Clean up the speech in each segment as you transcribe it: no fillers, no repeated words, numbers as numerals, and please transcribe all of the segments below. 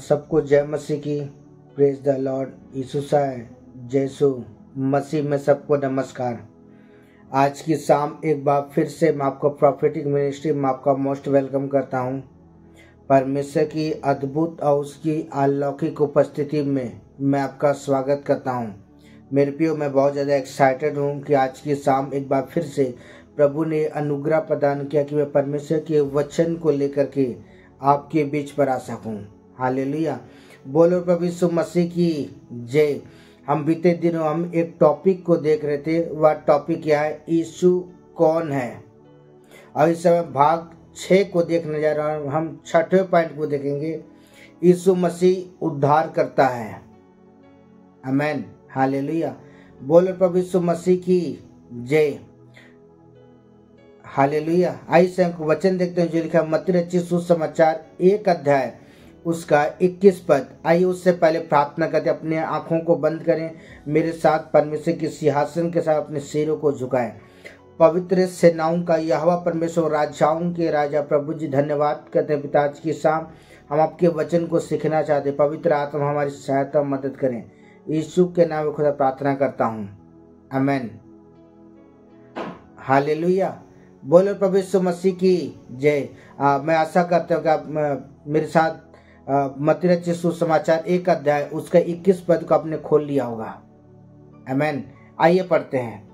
सबको जय मसीह की। Praise the Lord. यीशु जयसु मसीह में सबको नमस्कार। आज की शाम एक बार फिर से मैं आपको प्रॉफिटिक मिनिस्ट्री में आपका मोस्ट वेलकम करता हूं। परमेश्वर की अद्भुत और उसकी अलौकिक उपस्थिति में मैं आपका स्वागत करता हूं। मेरे प्रियो, मैं बहुत ज़्यादा एक्साइटेड हूं कि आज की शाम एक बार फिर से प्रभु ने अनुग्रह प्रदान किया कि मैं परमेश्वर के वचन को लेकर के आपके बीच पर आ सकूं। हालेलुया। बोलो प्रभु यीशु मसीह की जय। हम बीते दिनों हम एक टॉपिक को देख रहे थे। वह टॉपिक क्या है? यीशु कौन है। और इस समय भाग 6 को देखने जा रहे हैं। हम 6वें पॉइंट को देखेंगे। यीशु मसीह उद्धार करता है। आमेन। हालेलुया। बोलो प्रभु यीशु मसीह की जय। हालेलुया। आइए से हमको वचन देखते हैं जो लिखा है मत्ती रचित सुसमाचार 1 अध्याय उसका 21 पद। आइए उससे पहले प्रार्थना करते, अपने आंखों को बंद करें, मेरे साथ परमेश्वर के सिंहासन के साथ अपने सिरों को झुकाएं। पवित्र सेनाओं का यहोवा परमेश्वर, राजाओं के राजा प्रभु जी, धन्यवाद करते हैं पिता। आज की शाम हम आपके वचन को सीखना चाहते। पवित्र आत्मा हमारी सहायता मदद करें। यीशु के नाम में खुदा प्रार्थना करता हूँ, आमेन। हालेलुया। बोलो प्रभु यीशु मसीह की जय। मैं आशा करता हूँ कि आप मेरे साथ मत्ती रचित सुसमाचार 1 अध्याय उसका 21 पद को आपने खोल लिया होगा। आमेन। आइए पढ़ते हैं।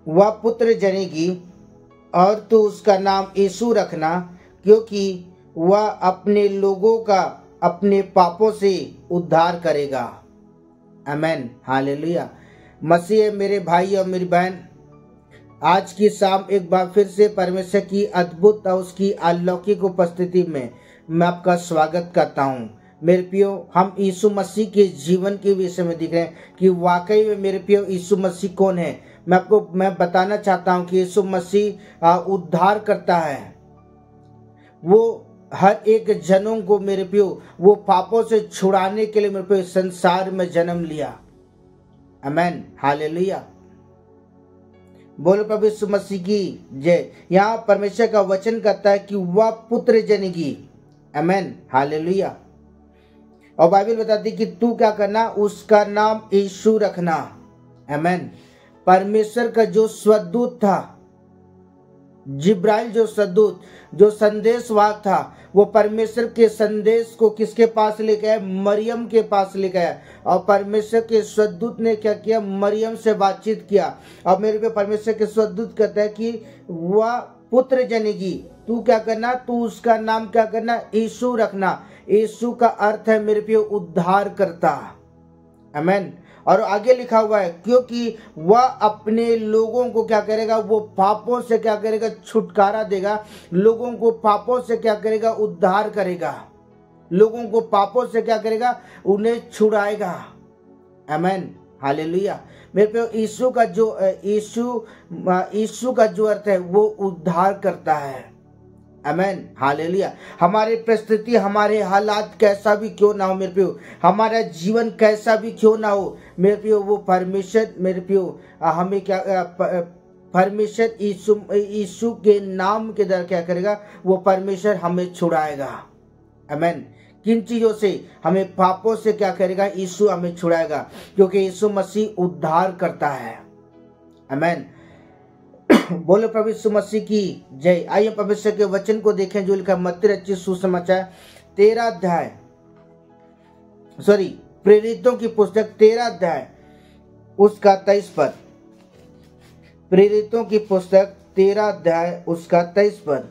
वह पुत्र जनेगी और तू उसका नाम यीशु रखना, क्योंकि वह अपने लोगों का अपने पापों से उद्धार करेगा। आमेन। हालेलुया। मसीह मेरे भाई और मेरी बहन, आज की शाम एक बार फिर से परमेश्वर की अद्भुत और उसकी अलौकिक उपस्थिति में मैं आपका स्वागत करता हूँ। मेरे प्रियो, हम यीशु मसीह के जीवन के विषय में दिख रहे हैं कि वाकई में मेरे प्रियो यीशु मसीह कौन है। मैं बताना चाहता हूँ कि यीशु मसीह उद्धार करता है। वो हर एक जनों को मेरे प्रियो वो पापों से छुड़ाने के लिए मेरे प्रियो संसार में जन्म लिया। आमेन। हालेलुया। बोलो प्रभु यीशु मसीह की जय। यहाँ परमेश्वर का वचन कहता है कि वह पुत्र जनेगी। आमेन। हालेलुया। और बाइबल बताती कि तू क्या करना, उसका नाम यीशु रखना। आमेन। परमेश्वर का जो स्वदूत था, जिब्राइल जो स्वदूत, जो संदेशवाहक था, वो परमेश्वर के संदेश को किसके पास लेके आया? मरियम के पास लेके आया। और परमेश्वर के स्वदूत ने क्या किया? मरियम से बातचीत किया। और मेरे पे परमेश्वर के स्वदूत कहता है कि वह पुत्र जनेगी, तू क्या करना, तू उसका नाम क्या करना? यीशु रखना। यीशु का अर्थ है मेरे पे उद्धार करता। आमेन। और आगे लिखा हुआ है क्योंकि वह अपने लोगों को क्या करेगा? वो पापों से क्या करेगा? छुटकारा देगा। लोगों को पापों से क्या करेगा? उद्धार करेगा। लोगों को पापों से क्या करेगा? उन्हें छुड़ाएगा। आमेन। हालेलुया। मेरे पे यीशु का जो अर्थ है वो उद्धार करता है। आमेन। हालेलुया। हमारी परिस्थिति, हमारे हालात कैसा भी क्यों ना हो मेरे प्रियो, हमारा जीवन कैसा भी क्यों ना हो मेरे प्रियो, वो परमेश्वर मेरे प्रियो हमें क्या परमेश्वर यीशु के नाम के द्वारा क्या करेगा? वो परमेश्वर हमें छुड़ाएगा। आमेन। किन चीजों से? हमें पापों से क्या करेगा? यीशु हमें छुड़ाएगा, क्योंकि यीशु मसीह उद्धार करता है। आमेन। बोलो प्रभु यीशु मसीह की जय। आइए परमेश्वर के वचन को देखें जो लिखा मत्ती रचित सुसमाचार 13 अध्याय, प्रेरितों की पुस्तक 13 अध्याय उसका 23 पद। प्रेरितों की पुस्तक 13 अध्याय उसका 23 पद।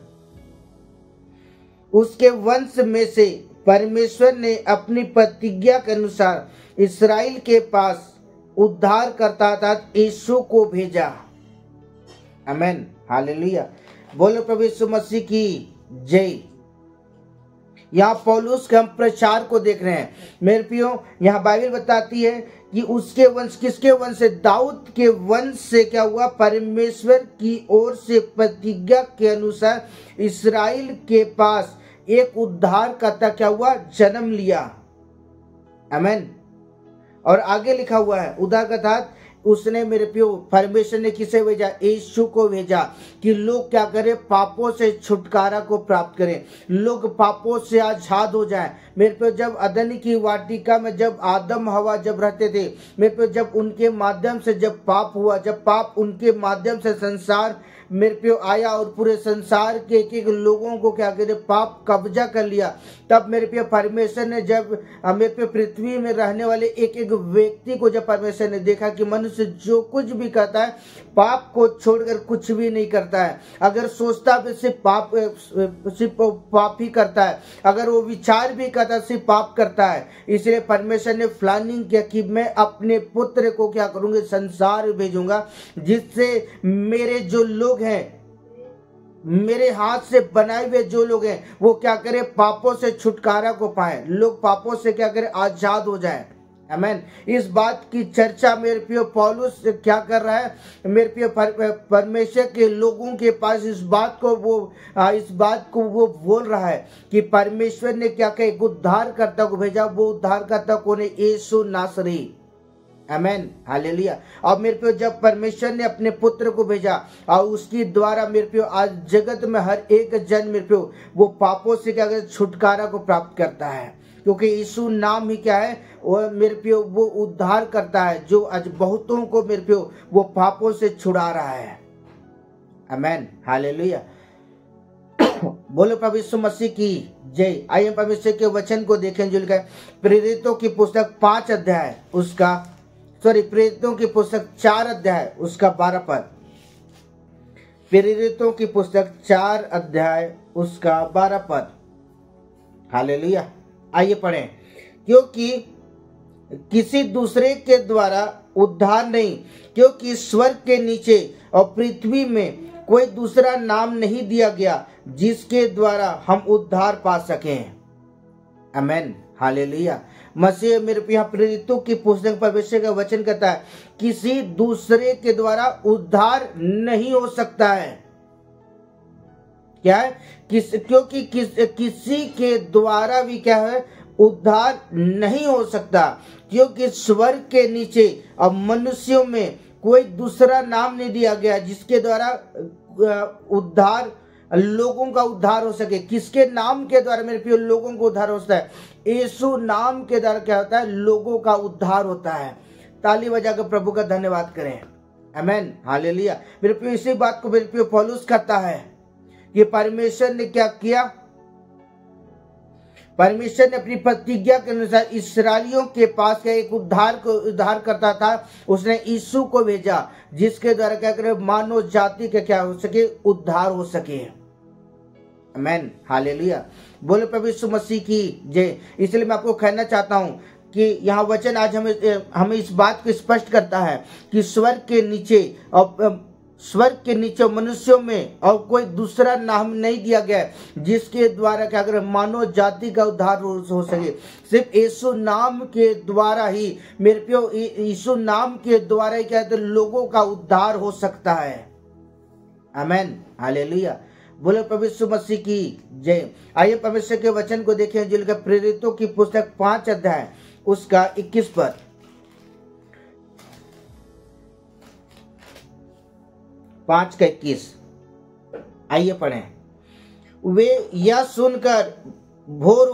उसके वंश में से परमेश्वर ने अपनी प्रतिज्ञा के अनुसार इस्राएल के पास उद्धार करता था यीशु को भेजा। आमेन। हालेलुया। बोलो प्रभु यीशु मसीह की जय। यहाँ पौलुस के हम प्रचार को देख रहे हैं मेरे प्रियो। यहाँ बाइबल बताती है कि उसके वंश, किसके वंश से? दाऊद के वंश से क्या हुआ? परमेश्वर की ओर से प्रतिज्ञा के अनुसार इस्राएल के पास एक उद्धारकर्ता क्या हुआ? जन्म लिया। आमेन। और आगे लिखा हुआ है उद्धारकर्ता उसने मेरे प्यो परमेश्वर ने किसे भेजा? यीशु को भेजा कि लोग क्या करें? पापों से छुटकारा को प्राप्त करें, लोग पापों से आजाद हो जाएं। मेरे प्यो जब अदन की वाटिका में जब आदम हवा जब रहते थे, मेरे प्यो जब उनके माध्यम से जब पाप हुआ, जब पाप उनके माध्यम से संसार मेरे पे आया और पूरे संसार के एक एक लोगों को क्या कहते पाप कब्जा कर लिया, तब मेरे पे परमेश्वर ने जब मेरे पे पृथ्वी में रहने वाले एक एक व्यक्ति को जब परमेश्वर ने देखा कि मनुष्य जो कुछ भी करता है पाप को छोड़कर कुछ भी नहीं करता है, अगर सोचता भी सिर्फ पाप ही करता है, अगर वो विचार भी करता सिर्फ पाप करता है। इसलिए परमेश्वर ने प्लानिंग किया कि मैं अपने पुत्र को क्या करूंगा? संसार भेजूंगा, जिससे मेरे जो लोग हैं, मेरे हाथ से बनाए हुए जो लोग हैं, वो क्या करें? पापों से छुटकारा को पाए, लोग पापों से क्या करें? आजाद हो जाएं। आमीन। इस बात की चर्चा मेरे प्रिय पौलुस क्या कर रहा है? मेरे प्रिय परमेश्वर के लोगों के पास इस बात को वो बोल रहा है कि परमेश्वर ने क्या कहा? एक उद्धारकर्ता को भेजा। वो उद्धारकर्ता कौन है? यीशु नासरी। आमीन, हालेलुया। और मेरे प्यो जब परमेश्वर ने अपने पुत्र को भेजा और उसकी द्वारा मेरे प्यो आज जगत में हर एक जन मेरे प्यो वो पापों से क्या कहते? छुटकारा को प्राप्त करता है, क्योंकि यीशु नाम ही क्या है? वो मेरे प्यो वो उद्धार करता है, जो आज बहुतों को मेरे प्यो वो पापों से छुड़ा रहा है। आमीन, हालेलुया। बोलो प्रभु यीशु मसीह की जय। आइए परमेश्वर के वचन को देखें जो लिखा है प्रेरितों की पुस्तक 5 अध्याय उसका प्रेरितों की पुस्तक 4 अध्याय उसका 12 पद। प्रेरितों की पुस्तक 4 अध्याय उसका 12 पद। हालेलुया। आइए पढ़ें। क्योंकि किसी दूसरे के द्वारा उद्धार नहीं, क्योंकि स्वर्ग के नीचे और पृथ्वी में कोई दूसरा नाम नहीं दिया गया जिसके द्वारा हम उद्धार पा सकें। आमीन, हालेलुया। मसीह मेरे यहाँ प्रेरितों की पुस्तक परमेश्वर का वचन कहता है किसी दूसरे के द्वारा उद्धार नहीं हो सकता है। क्या है? क्योंकि किसी के द्वारा भी क्या है? उद्धार नहीं हो सकता, क्योंकि स्वर्ग के नीचे और मनुष्यों में कोई दूसरा नाम नहीं दिया गया जिसके द्वारा उद्धार लोगों का उद्धार हो सके। किसके नाम के द्वारा मेरे प्रिय लोगों को उद्धार होता है? यीशु नाम के द्वारा क्या होता है? लोगों का उद्धार होता है। ताली बजाकर प्रभु का धन्यवाद करें। आमीन, हालेलुया। मेरे प्रिय इसी बात को मेरे प्रिय पौलुस करता है कि परमेश्वर ने क्या किया? परमेश्वर ने अपनी प्रतिज्ञा के अनुसार इस्राएलियों के पास का एक उद्धार करता था, उसने यीशु को भेजा जिसके द्वारा क्या करे? मानव जाति का क्या हो सके? उद्धार हो सके। आमीन, हालेलुया। बोले प्रभु यीशु मसीह की जय। इसलिए मैं आपको कहना चाहता हूं कि यहाँ वचन आज हमें इस बात को स्पष्ट करता है कि स्वर्ग के नीचे मनुष्यों में और कोई दूसरा नाम नहीं दिया गया जिसके द्वारा क्या करे? मानव जाति का उद्धार हो सके। सिर्फ यीशु नाम के द्वारा ही मेरे प्यो, यीशु नाम के द्वारा ही क्या है? लोगों का उद्धार हो सकता है। आमीन, हालेलुया। बोले प्रभु यीशु मसीह की जय। आइए परमेश्वर के वचन को देखें जो लिखा प्रेरितों की पुस्तक 5 अध्याय उसका 21 पद। 5 का 21। आइए पढ़ें। वे यह सुनकर भोर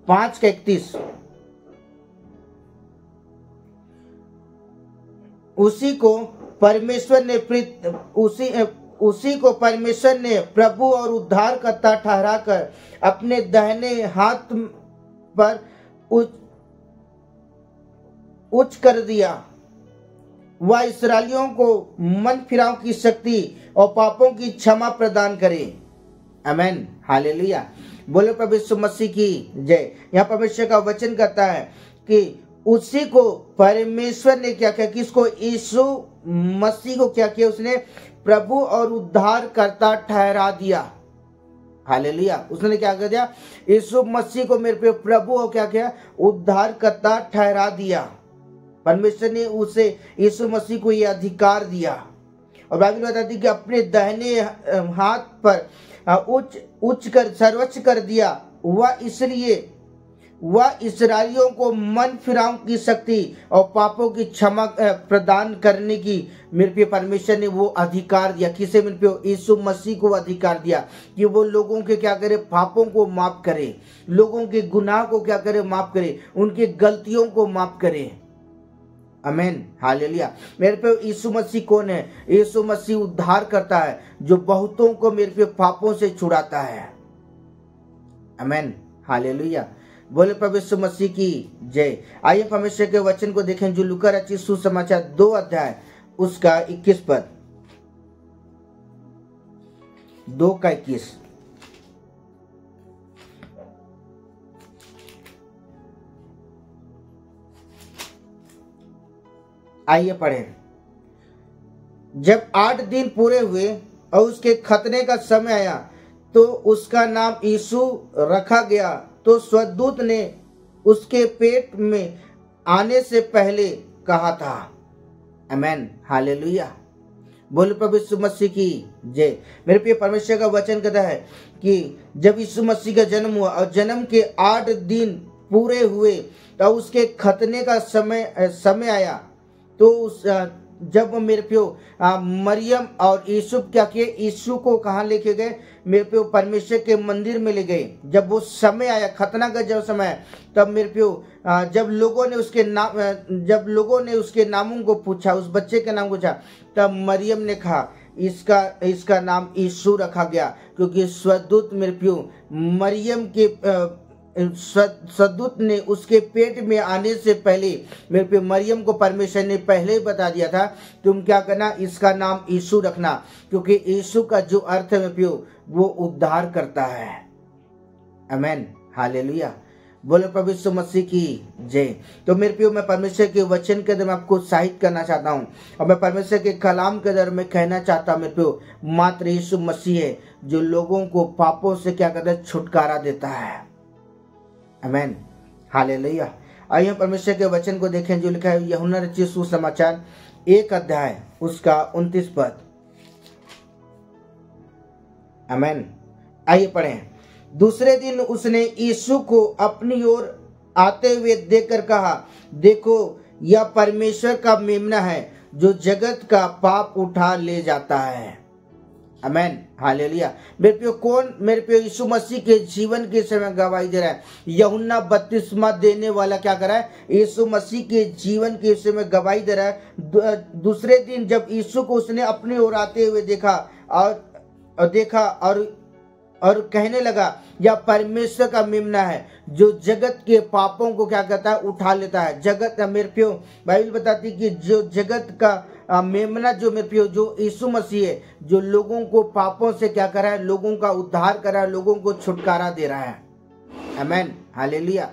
5 का 31। उसी को परमेश्वर ने प्रभु और उद्धारकर्ता ठहराकर अपने दाहिने हाथ पर उच्च कर दिया। वह इस्राएलियों को मन फिराव की शक्ति और पापों की क्षमा प्रदान करे। आमीन, हालेलुया। बोले प्रभु यीशु मसीह की जय। यहाँ परमेश्वर का वचन कहता है कि उसी को परमेश्वर ने क्या किया? किसको? यीशु मसीह को क्या किया? उसने प्रभु और उद्धारकर्ता ठहरा दिया। हालेलुया। उसने क्या कर दिया? यीशु मसीह को मेरे पे प्रभु और क्या किया? उद्धारकर्ता ठहरा दिया। परमेश्वर ने उसे यीशु मसीह को यह अधिकार दिया। और बाइबल बताती कि अपने दाहिने हाथ पर उच्च कर सर्वोच्च कर दिया। वह इसलिए वह इसराइलियों को मन फिराव की शक्ति और पापों की क्षमा प्रदान करने की मेरे प्रिय परमेश्वर ने वो अधिकार दिया। किसे मेरे प्रिय? यीशु मसीह को अधिकार दिया कि वो लोगों के क्या करे? पापों को माफ करे, लोगों के गुनाह को क्या करे? माफ करे, उनकी गलतियों को माफ करे। आमीन, हालेलुया। मेरे पे यीशु मसीह कौन है? यीशु मसीह उद्धार करता है जो बहुतों को मेरे पे पापों से छुड़ाता है। आमीन, हालेलुया। बोले प्रभु यीशु मसीह की जय। आइए परमेश्वर के वचन को देखें जो लूका रचित सुसमाचार 2 अध्याय उसका 21 पद, 2 का 21। आइए पढ़ें। जब 8 दिन पूरे हुए और उसके खतने का समय आया तो उसका नाम यीशु रखा गया। तो स्वर्गदूत ने उसके पेट में आने से पहले कहा था। आमीन, हालेलुया। बोले प्रभु यीशु मसीह की जय। मेरे प्रिय परमेश्वर का वचन कहता है कि जब यीशु मसीह का जन्म हुआ और जन्म के 8 दिन पूरे हुए तो उसके खतने का समय आया। तो जब मेरे प्यो मरियम और यूसुफ क्या किए? यीशु को कहाँ लेके गए? मेरे प्यो परमेश्वर के मंदिर में ले गए। जब वो समय आया, खतना का जब समय आया, तब मेरे प्यो जब लोगों ने उसके नामों को पूछा, उस बच्चे के नाम पूछा, तब मरियम ने कहा इसका नाम यीशु रखा गया, क्योंकि स्वर्गदूत मेरे प्यो मरियम के स्वर्गदूत ने उसके पेट में आने से पहले मेरे पे मरियम को परमेश्वर ने पहले ही बता दिया था, तुम क्या करना? इसका नाम यीशु रखना, क्योंकि यीशु का जो अर्थ है मेरे प्यो वो उद्धार करता है। आमीन, हालेलुया। बोले प्रभु यीशु मसीह की जय। तो मेरे प्यो मैं परमेश्वर के वचन के अंदर मैं आपको उत्साहित करना चाहता हूँ और मैं परमेश्वर के कलाम के अंदर मैं कहना चाहता हूँ मेरे प्यो मात्र यीशु मसीह है जो लोगों को पापों से क्या कहता है? छुटकारा देता है। आमीन, हालेलुया। आइए परमेश्वर के वचन को देखें जो लिखा है यूहन्ना रचित सुसमाचार 1 अध्याय उसका 29 पद। आमीन, आइए पढ़ें। दूसरे दिन उसने यीशु को अपनी ओर आते हुए देखकर कहा, देखो यह परमेश्वर का मेमना है जो जगत का पाप उठा ले जाता है। आमीन, हालेलुया। मेरे प्रियो कौन? मेरे प्रियो यीशु मसीह के जीवन के समय गवाही दे रहा है। यूहन्ना बपतिस्मा देने वाला क्या कर रहा है? यीशु मसीह के जीवन के समय गवाही दे रहा है। दूसरे दिन जब यीशु को उसने अपनी ओर आते हुए देखा और कहने लगा यह परमेश्वर का मेमना है जो जगत के पापों को क्या कहता है? उठा लेता है। जगत मेरे प्रियो बाइबल बताती कि जो जगत का मेमना जो मेरे प्रियो जो यीशु मसीह है जो लोगों को पापों से क्या कर रहा है? लोगों का उद्धार कर रहा है, लोगों को छुटकारा दे रहा है। आमीन, हालेलुया।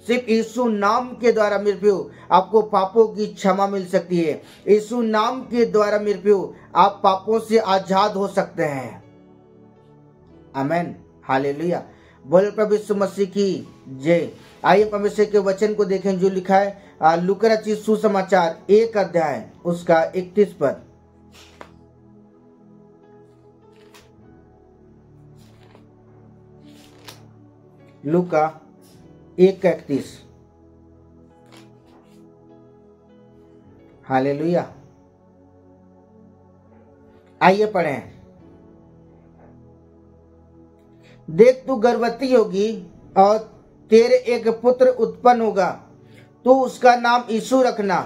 सिर्फ यीशु नाम के द्वारा मेरे प्रियो आपको पापों की क्षमा मिल सकती है। यीशु नाम के द्वारा मेरे प्रियो आप पापों से आजाद हो सकते हैं। आमीन, हालेलुया। बोले प्रभु यीशु मसीह की जय। आइए परमेश्वर के वचन को देखें जो लिखा है लूका रचित सुसमाचार 1 अध्याय उसका 31 पद। लूका 1:31। हालेलुया। आइए पढ़ें। देख तू गर्भवती होगी और तेरे एक पुत्र उत्पन्न होगा, तो उसका नाम यीशु रखना।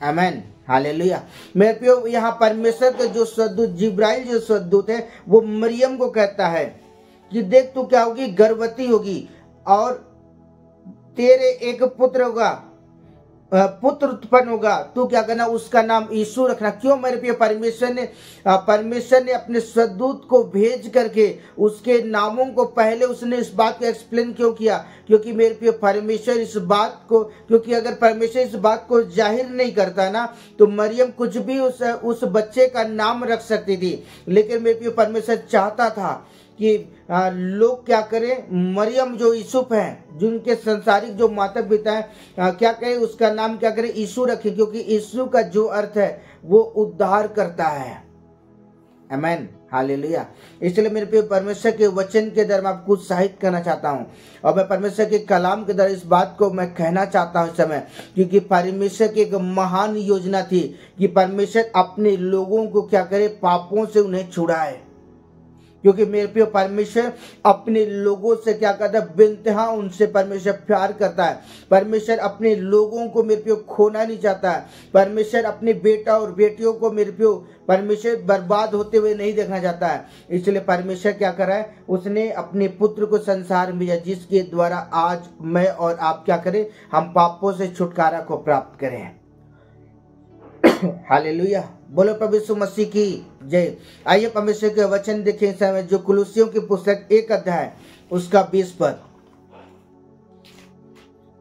आमीन, हालेलुया। मेरे प्रियो यहाँ परमेश्वर के जो स्वर्गदूत जिब्राइल जो स्वर्गदूत है वो मरियम को कहता है कि देख तू क्या होगी? गर्भवती होगी और तेरे एक पुत्र होगा, पुत्र उत्पन्न होगा, तू क्या करना? उसका नाम यीशु रखना। क्यों मेरे प्रिय? परमेश्वर ने अपने स्वर्गदूत को भेज करके उसके नामों को पहले उसने इस बात को एक्सप्लेन क्यों किया? क्योंकि मेरे प्रिय परमेश्वर इस बात को, क्योंकि अगर परमेश्वर इस बात को जाहिर नहीं करता ना तो मरियम कुछ भी उस बच्चे का नाम रख सकती थी। लेकिन मेरे प्रिय परमेश्वर चाहता था कि लोग क्या करें? मरियम जो यूसुफ हैं, जिनके संसारिक जो माता पिता हैं, क्या करें? उसका नाम क्या करें? यीशु रखें, क्योंकि यीशु का जो अर्थ है वो उद्धार करता है। आमीन, हालेलुया। इसलिए मेरे प्रिय परमेश्वर के वचन के द्वारा मैं आपको उत्साहित करना चाहता हूँ और मैं परमेश्वर के कलाम के द्वारा इस बात को मैं कहना चाहता हूँ इस समय, क्योंकि परमेश्वर की एक महान योजना थी कि परमेश्वर अपने लोगों को क्या करे, पापों से उन्हें छुड़ाए। क्योंकि मेरे प्रिय परमेश्वर अपने लोगों से क्या करता है, बेइंतहा उनसे परमेश्वर प्यार करता है। परमेश्वर अपने लोगों को मेरे प्रिय खोना नहीं चाहता है। परमेश्वर अपने बेटा और बेटियों को मेरे प्रिय परमेश्वर बर्बाद होते हुए नहीं देखना चाहता है। इसलिए परमेश्वर क्या कर रहा है, उसने अपने पुत्र को संसार में भेजा, जिसके द्वारा आज मैं और आप क्या करें, हम पापों से छुटकारा को प्राप्त करें। हालेलुया, बोलो प्रभु यीशु मसीह की जय। आइए परमेश्वर के वचन देखें इस समय, जो कुलुसियों की पुस्तक 1 अध्याय उसका 20 पद।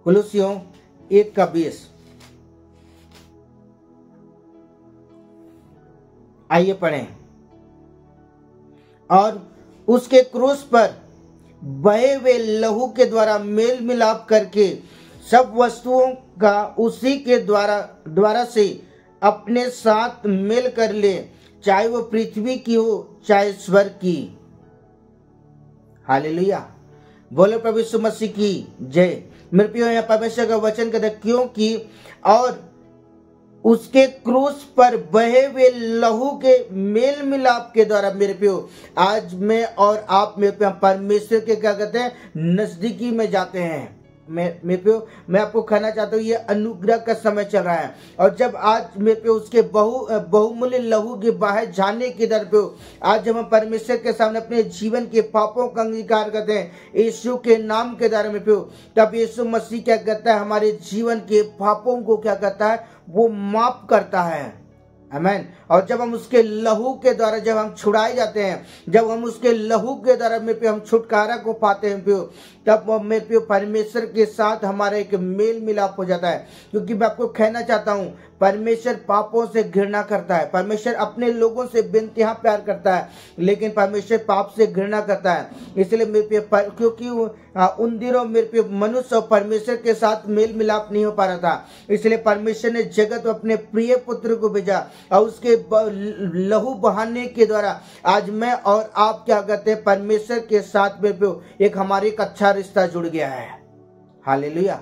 कुलुसियों 1 का 20। आइए पढ़ें। और उसके क्रूस पर बहे हुए लहू के द्वारा मेल मिलाप करके सब वस्तुओं का उसी के द्वारा से अपने साथ मिल कर ले, चाहे वो पृथ्वी की हो चाहे स्वर्ग की। हालेलुया, बोलो प्रभु यीशु मसीह की जय। मेरे प्रियो, यहाँ परमेश्वर का वचन कहता है, क्योंकि और उसके क्रूस पर बहे हुए लहू के मेल मिलाप के द्वारा मेरे प्रियो आज मैं और आप मेरे प्रियो परमेश्वर के क्या कहते हैं, नजदीकी में जाते हैं। मेरे प्रियो, मैं आपको कहना चाहता हूँ, ये अनुग्रह का समय चल रहा है और जब आज मेरे प्रियो उसके बहुमूल्य लहू के बाहर जाने के दर पे आज जब हम परमेश्वर के सामने अपने जीवन के पापों का अंगीकार करते हैं यीशु के नाम के द्वारा मेरे प्रियो, तब यीशु मसीह क्या कहता है, हमारे जीवन के पापों को क्या कहता है, वो माफ करता है। आमीन। और जब हम उसके लहू के द्वारा जब हम छुड़ाए जाते हैं, जब हम उसके लहू के द्वारा मेरे पे हम छुटकारा को पाते हैं प्रियो, तब मेरे प्रियो परमेश्वर के साथ हमारा एक मेल मिलाप हो जाता है। क्योंकि मैं आपको कहना चाहता हूँ, परमेश्वर पापों से घृणा करता है। परमेश्वर अपने लोगों से बेइंतहा प्यार करता है, लेकिन परमेश्वर पाप से घृणा करता है। इसलिए मेरे प्रिय क्योंकि उन दिनों मेरे प्रिय मनुष्य और परमेश्वर के साथ मेल मिलाप नहीं हो पा रहा था, इसलिए परमेश्वर ने जगत में अपने प्रिय पुत्र को भेजा और उसके लहू बहाने के द्वारा आज मैं और आप क्या कहते हैं, परमेश्वर के साथ मेरे प्रिय एक हमारे एक अच्छा रिश्ता जुड़ गया है। हालेलुया,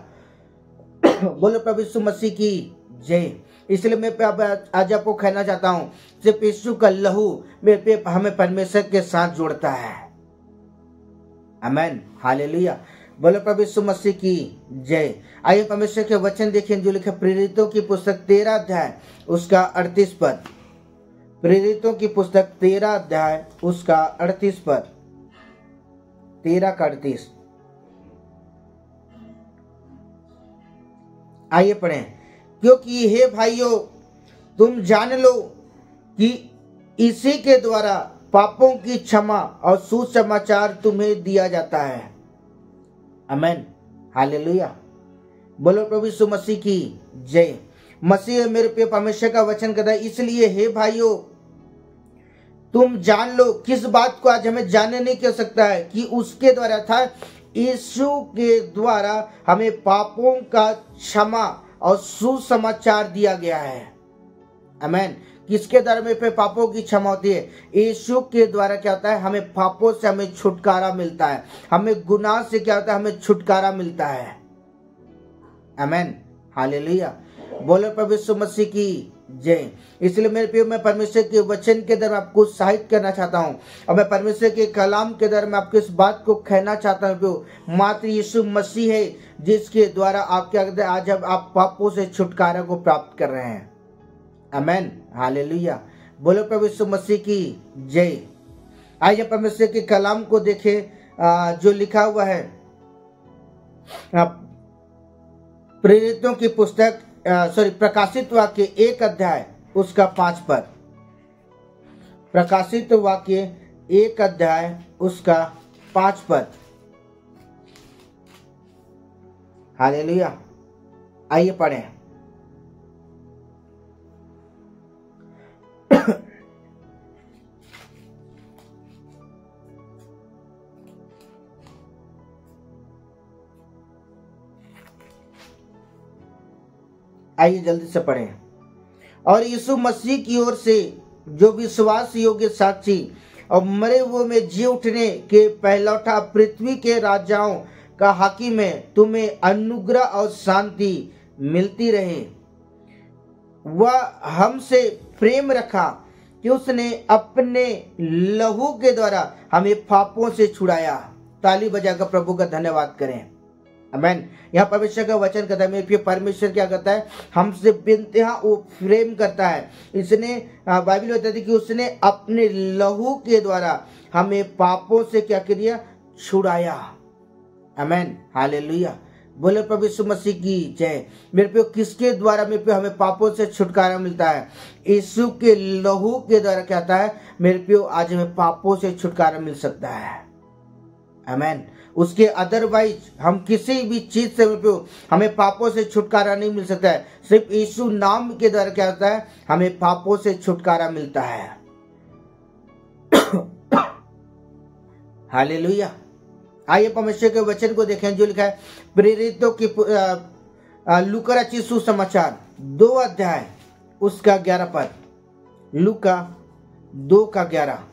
बोलो प्रभु यीशु मसीह की जय। इसलिए मैं आज आपको कहना चाहता हूं, सिर्फ यीशु का लहू मेरे पे हमें परमेश्वर के साथ जोड़ता है। आमीन, हालेलुया, बोलो प्रभु यीशु मसीह की जय। आइए परमेश्वर के वचन देखें, जो लिखा प्रेरितों की पुस्तक 13 अध्याय उसका 38 पद। प्रेरितों की पुस्तक 13 अध्याय उसका 38 पद, 13 का 38। आइए पढ़ें। क्योंकि हे भाइयों, तुम जान लो कि इसी के द्वारा पापों की क्षमा और सुसमाचार तुम्हें दिया जाता है। आमीन, हालेलुया, बोलो प्रभु यीशु मसीह की जय। मसीह मेरे प्रिय परमेश्वर का वचन कहता है, इसलिए हे भाइयों तुम जान लो। किस बात को आज हमें जानने नहीं कर सकता है कि उसके द्वारा था, यीशु के द्वारा हमें पापों का क्षमा और सुसमाचार दिया गया है। आमीन। किसके द्वारा में पे पापों की क्षमा होती है? यीशु के द्वारा क्या होता है, हमें पापों से हमें छुटकारा मिलता है, हमें गुनाह से क्या होता है, हमें छुटकारा मिलता है। आमीन, हालेलुया, बोलो प्रभु यीशु मसीह की जय। इसलिए मेरे प्रिय, मैं परमेश्वर के वचन के द्वारा आपको उत्साहित करना चाहता हूँ और मैं परमेश्वर के कलाम के द्वारा मैं आपको इस बात को कहना चाहता हूँ, मात्र यीशु मसीह है जिसके द्वारा आप क्या कहते हैं, आज आप पापों से छुटकारा को प्राप्त कर रहे हैं। आमीन, हालेलुया, बोलो प्रभु यीशु मसीह की जय। आइए परमेश्वर के कलाम को देखें, जो लिखा हुआ है प्रेरितों की पुस्तक प्रकाशित वाक्य 1 अध्याय उसका 5 पद। प्रकाशित वाक्य 1 अध्याय उसका 5 पद। हालेलुया, आइए पढ़ें। आइए जल्दी से पढ़ें। और यीशु मसीह की ओर से जो विश्वास योग्य साक्षी और मरे हुए में जी उठने के पहलौठा पृथ्वी के राजाओं का हाकिम है, तुम्हें अनुग्रह और शांति मिलती रहे। वह हमसे प्रेम रखा कि उसने अपने लहू के द्वारा हमें पापों से छुड़ाया। ताली बजाकर प्रभु का धन्यवाद करें। आमीन। यहाँ परमेश्वर का वचन कहता है, मेरे परमेश्वर क्या करता है, हमसे बेइंतहा वो प्रेम करता है। इसने बाइबल में बताती है कि उसने अपने लहू के द्वारा हमें पापों से क्या किया, छुड़ाया। आमीन, हालेलुया। बोले प्रभु यीशु मसीह की जय। मेरे पे किसके द्वारा मेरे पे हमें पापों से छुटकारा मिलता है? यीशु के लहू के द्वारा क्या होता है, मेरे पे आज हमें पापों से छुटकारा मिल सकता है। आमीन। उसके अदरवाइज हम किसी भी चीज से हमें पापों से छुटकारा नहीं मिल सकता है। सिर्फ यीशु नाम के द्वारा क्या होता है, हमें पापों से छुटकारा मिलता है। हालेलुया। आइए परमेश्वर के वचन को देखें जो लिखा है प्रेरितों की लूका रचित सुसमाचार 2 अध्याय उसका 11 पद। लूका 2 का 11।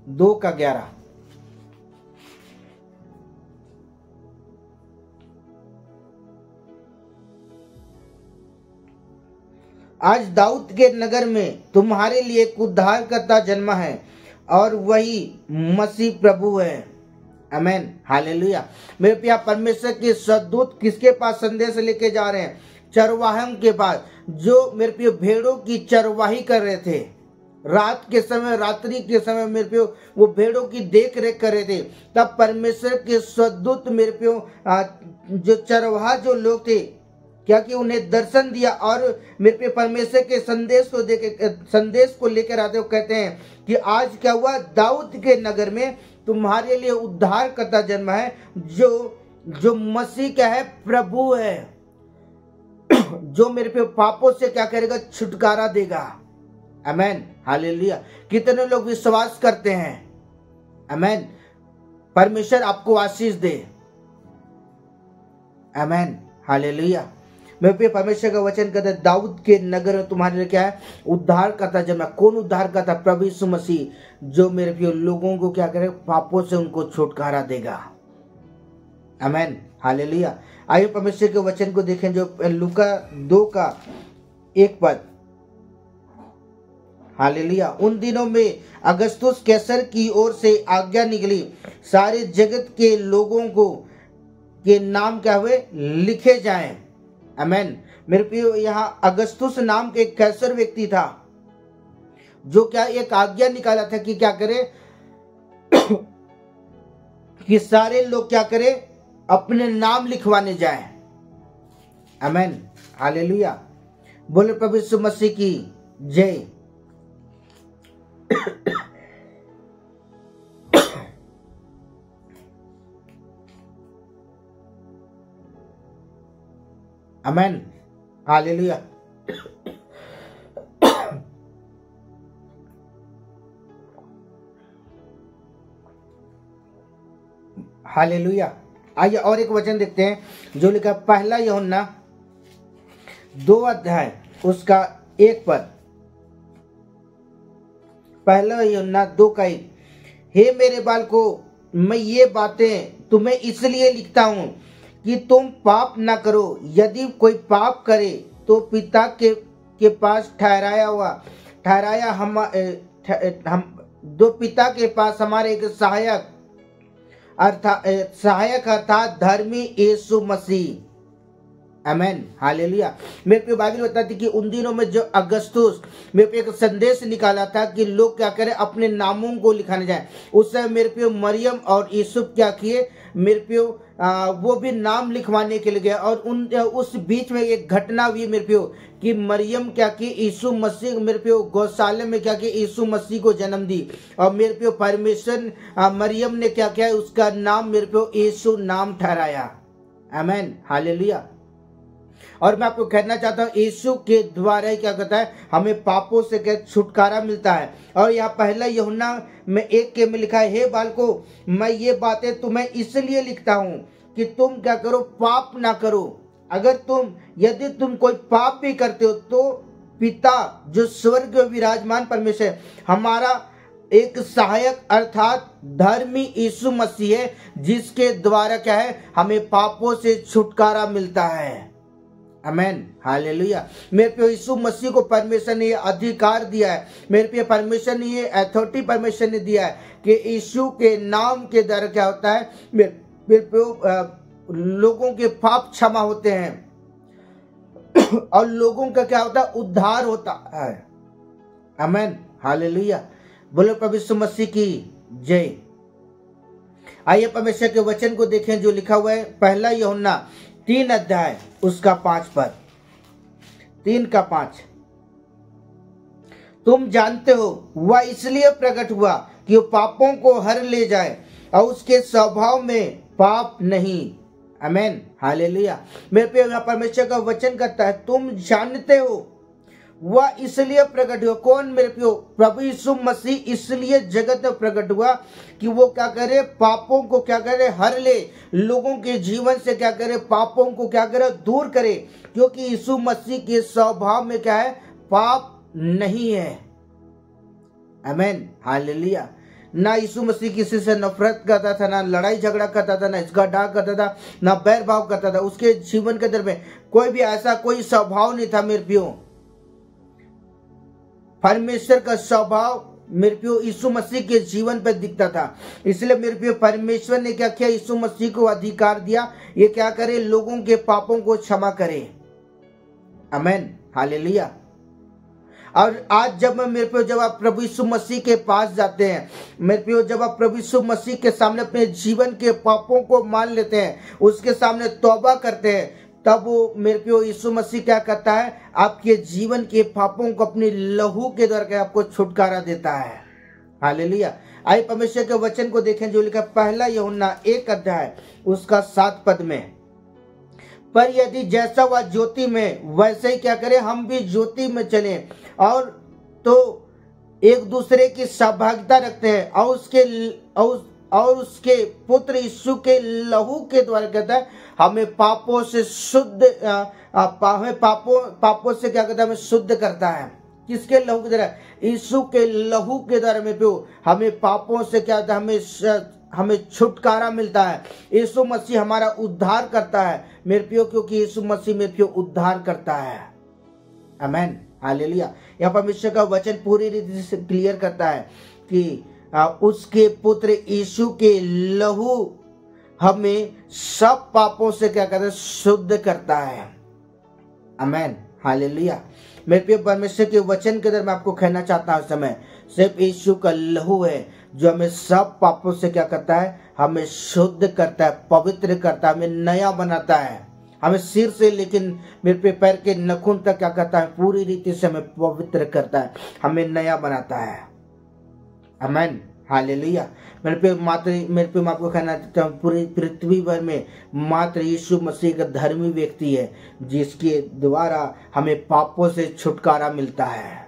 2 का 11। आज दाऊद के नगर में तुम्हारे लिए एक उद्धारकर्ता जन्मा है और वही मसीह प्रभु है। आमीन, हालेलुया। मेरे प्यारे परमेश्वर के सदूत किसके पास संदेश लेके जा रहे हैं? चरवाहों के पास, जो मेरे प्यारे भेड़ों की चरवाही कर रहे थे। रात के समय, रात्रि के समय मेरे पे वो भेड़ों की देख रेख कर रहे थे। तब परमेश्वर के सदूत मेरे पे जो चरवाहा जो लोग थे क्या कि उन्हें दर्शन दिया और मेरे पे परमेश्वर के संदेश को लेकर आते हुए कहते हैं कि आज क्या हुआ, दाऊद के नगर में तुम्हारे लिए उद्धारकर्ता जन्म है, जो मसीह क्या है, प्रभु है, जो मेरे पे पापों से क्या करेगा, छुटकारा देगा। आमीन, हालेलुया। कितने लोग विश्वास करते हैं? आमीन। परमेश्वर आपको आशीष दे। आमीन, हालेलुया। मेरे पे परमेश्वर का वचन कहता है दाऊद के नगर में तुम्हारे लिए क्या है, उद्धार करता जन्मा। कौन उद्धार करता? प्रभु यीशु मसीह, जो मेरे पे लोगों को क्या करे, पापों से उनको छुटकारा देगा। आमीन, हालेलुया। आइए परमेश्वर के वचन को देखें जो लूका 2 का 1 पद। हालेलुया। उन दिनों में अगस्तुस कैसर की ओर से आज्ञा निकली, सारे जगत के लोगों को के नाम क्या हुए, लिखे जाएं। आमीन। मेरे प्रियो, यहाँ अगस्तुस नाम के एक कैसर व्यक्ति था जो क्या एक आज्ञा निकाला था कि क्या करे कि सारे लोग क्या करे, अपने नाम लिखवाने जाएं। आमीन, हालेलुया। बोले प्रभु यीशु मसीह की जय। आमीन, हालेलुया। हालेलुया। आइए और एक वचन देखते हैं जो लिखा पहला यूहन्ना 2 अध्याय उसका 1 पद। पहला यूहन्ना 2 का 1। हे मेरे बालकों, मैं ये बातें तुम्हें इसलिए लिखता हूं कि तुम पाप न करो। यदि कोई पाप करे तो पिता के पास ठहराया हम दो पिता के पास हमारे एक सहायक अर्थात धर्मी यीशु मसीह। आमीन, हालेलुया। मेरे पे बाइबल बताती कि उन दिनों में जो अगस्तुस मेरे पे एक संदेश निकाला था कि लोग क्या करें, अपने नामों को लिखाने जाए। उस समय मेरे पे मरियम और यूसुफ क्या किए, मेरे पे वो भी नाम लिखवाने के लिए गए। और उस बीच में एक घटना हुई मेरे पे कि मरियम क्या की, यीशु मसीह मेरे पे गौशाले में क्या की, यीशु मसीह को जन्म दी। और मेरे पे परमेश्वर मरियम ने क्या किया, उसका नाम मेरे पे यीशु नाम ठहराया। आमीन, हालेलुया। और मैं आपको कहना चाहता हूँ यीशु के द्वारा क्या कहता है, हमें पापों से क्या छुटकारा मिलता है। और यहाँ पहला यूहन्ना में 1 के में लिखा है, हे बालकों, मैं ये बातें तुम्हें इसलिए लिखता हूँ कि तुम क्या करो, पाप ना करो। यदि तुम कोई पाप भी करते हो तो पिता जो स्वर्ग में विराजमान परमेश्वर है, हमारा एक सहायक अर्थात धर्मी यीशु मसीह है, जिसके द्वारा क्या है, हमें पापों से छुटकारा मिलता है। आमेन, हालेलुया। मेरे पे यीशु मसीह को परमेश्वर ने ये अधिकार दिया है, मेरे पे परमेश्वर ने ये अथॉरिटी परमेश्वर ने दिया है कि यीशु के नाम के द्वारा क्या होता है, मेरे पे लोगों के पाप क्षमा होते हैं और लोगों का क्या होता है, उद्धार होता है। आमेन, हालेलुया। बोलो प्रभु यीशु मसीह की जय। आइए परमेश्वर के वचन को देखें जो लिखा हुआ है पहला यूहन्ना 3 अध्याय उसका 5 पद, 3 का 5। तुम जानते हो वह इसलिए प्रकट हुआ कि वो पापों को हर ले जाए और उसके स्वभाव में पाप नहीं। आमेन, हालेलुया। मेरे पे यहाँ परमेश्वर का वचन करता है, तुम जानते हो वह इसलिए प्रकट हुआ। कौन मेरे प्यो? प्रभु यीशु मसीह इसलिए जगत में प्रकट हुआ कि वो क्या करे, पापों को क्या करे, हर ले, लोगों के जीवन से क्या करे, पापों को क्या करे, दूर करे, क्योंकि यीशु मसीह के स्वभाव में क्या है, पाप नहीं है। आमेन, हालेलुया। ना यीशु मसीह किसी से नफरत करता था, ना लड़ाई झगड़ा करता था, ना इसका डाक करता था, ना बैर भाव करता था। उसके जीवन के अंदर में कोई भी ऐसा कोई स्वभाव नहीं था। मेरे प्यो, परमेश्वर का स्वभाव मेरे प्यो यीशु मसीह के जीवन पर दिखता था। इसलिए मेरे प्यो परमेश्वर ने क्या किया, यीशु मसीह को अधिकार दिया, ये क्या करे, लोगों के पापों को क्षमा करे। आमेन, हालेलुया। और आज जब जब आप प्रभु यीशु मसीह के पास जाते हैं, मेरे प्यो, जब आप प्रभु यीशु मसीह के सामने अपने जीवन के पापों को मान लेते हैं, उसके सामने तौबा करते हैं, तब वो मेरे प्यो यीशु मसीह क्या करता है, आपके जीवन के पापों को अपने लहू के द्वारा आपको छुटकारा देता है। हालेलुया। आइए परमेश्वर के वचन को देखें जो लिखा पहला यूहन्ना 1 अध्याय उसका 7 पद में। पर यदि जैसा वह ज्योति में वैसे ही क्या करे, हम भी ज्योति में चले और तो एक दूसरे की सहभागिता रखते हैं और उसके पुत्र यीशु के लहू के द्वारा कहता है हमें पापों से शुद्ध, पापों से क्या कहता है, हमें शुद्ध करता है। किसके लहू के द्वारा? यीशु के लहू के द्वारा में प्यो हमें पापों से क्या होता है, हमें छुटकारा मिलता है। यीशु मसीह हमारा उद्धार करता है मेरे प्यो, क्योंकि यीशु मसीह मेरे प्यो उद्धार करता है। आमेन, हालेलुया। यहाँ परमेश्वर का वचन पूरी रीति से क्लियर करता है कि उसके पुत्र यीशु के लहू हमें सब पापों से क्या करता है, शुद्ध करता है। आमेन, हालेलुया। मेरे प्रिय परमेश्वर के वचन के अंदर मैं आपको कहना चाहता हूँ, समय सिर्फ यीशु का लहू है जो हमें सब पापों से क्या करता है, हमें शुद्ध करता है, पवित्र करता है, हमें नया बनाता है। हमें सिर से लेकिन मेरे पे पैर के नखून तक क्या करता है, पूरी रीति से हमें पवित्र करता है, हमें नया बनाता है। आमेन, हालेलुया। मेरे पे मैं आपको कहना चाहता हूँ, पूरी पृथ्वी भर में मात्र यीशु मसीह का धर्मी व्यक्ति है जिसके द्वारा हमें पापों से छुटकारा मिलता है।